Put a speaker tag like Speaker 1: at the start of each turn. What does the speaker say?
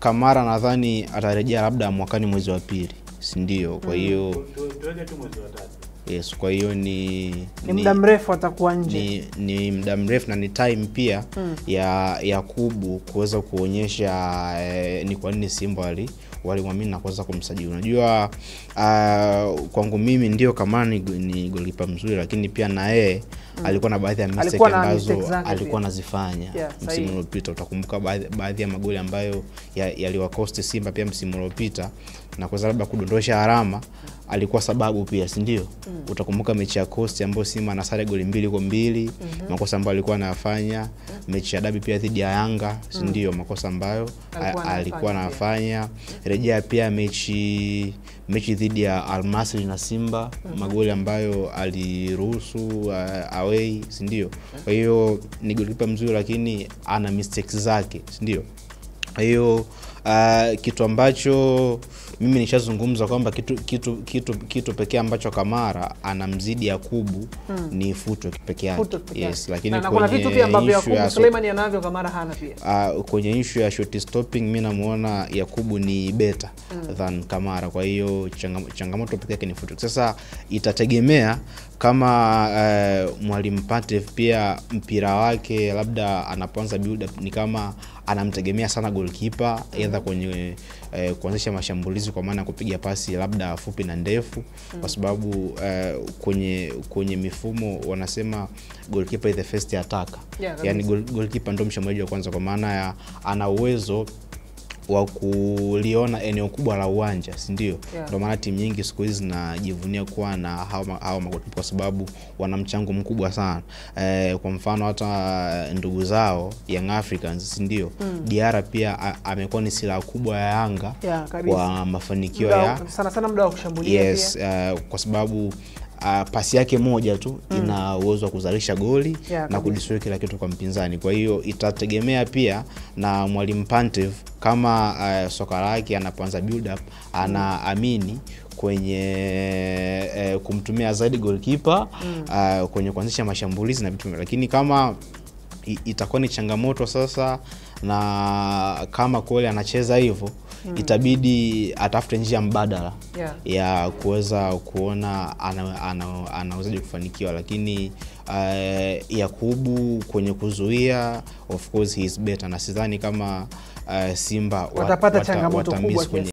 Speaker 1: Kamara nadhani atarejea labda mwakani mwezi wa pili, si ndio? Kwa hiyo
Speaker 2: tuweke tu mwezi wa 3.
Speaker 1: Yes, kwa hiyo ni
Speaker 3: muda mrefu atakuwa nje.
Speaker 1: Ni muda mrefu na ni time pia ya Kubu kuweza kuonyesha ni kwa nini Simba walimwamini na kuweza kumsajili. Unajua kwangu mimi ndio kama ni golikipa mzuri, lakini pia na yeye alikuwa na baadhi ya mistake ambazo alikuwa anazifanya msimu uliopita. Utakumbuka baadhi ya magoli ambayo yaliwakosti Simba pia msimu uliopita, na kwa sababu kudondosha alama alikuwa sababu pia, si ndio? Utakumbuka mechi ya Coast ambayo Simba anasare goli 2-2, makosa ambayo alikuwa anafanya. Mechi ya Dabi pia dhidi ya Yanga, si ndio? Makosa ambayo alikuwa anafanya. Rejea pia mechi dhidi ya Al Masry na Simba, magoli ambayo aliruhusu away, si ndio? Kwa hiyo ni golikipa mzuri, lakini ana mistakes zake, si ndio? Kwa hiyo kitu ambacho mimi nishazungumza kwamba kitu pekee ambacho Kamara anamzidi Yakubu ni footwork pekee yake. Yes, lakini
Speaker 3: na kuna vitu pia ambavyo Yakubu Suleiman anavyo Kamara hana pia.
Speaker 1: Kwenye issue ya shot stopping mimi namuona Yakubu ni better than Kamara. Kwa hiyo changamoto pekee yake ni footwork. Sasa itategemea kama Mwalimu Pantev pia mpira wake labda anapoanza build up ni kama anamtegemea sana goalkeeper aidha kwenye kuanzisha mashambulizi, kwa maana kupiga pasi labda fupi na ndefu, kwa sababu kwenye mifumo wanasema goalkeeper is the first attacker. Yani goalkeeper ndio mshambuliaji wa kwanza, kwa maana ya ana uwezo wa kuliona eneo kubwa la uwanja, si ndio? Ndio maana timu nyingi siku hizi zinajivunia kuwa na hao magolikipa, kwa sababu wana mchango mkubwa sana. Kwa mfano hata ndugu zao Young Africans, si ndio? Diarra pia amekuwa ni silaha kubwa ya Yanga kwa mafanikio ya
Speaker 3: sana muda wa kushambulia.
Speaker 1: Yes, kwa sababu pasi yake moja tu ina uwezo wa kuzalisha goli na kudistroy kila kitu kwa mpinzani. Kwa hiyo itategemea pia na Mwalimu Pantev kama soka lake anapoanza build up anaamini kwenye kumtumia zaidi goalkeeper kwenye kuanzisha mashambulizi na vitu. Lakini kama itakuwa ni changamoto sasa, na kama kweli anacheza hivyo, itabidi atafute njia mbadala ya kuweza kuona anawezaje kufanikiwa. Lakini Yakubu kwenye kuzuia, of course he is better, na sidhani kama Simba
Speaker 3: watapata changamoto kubwa.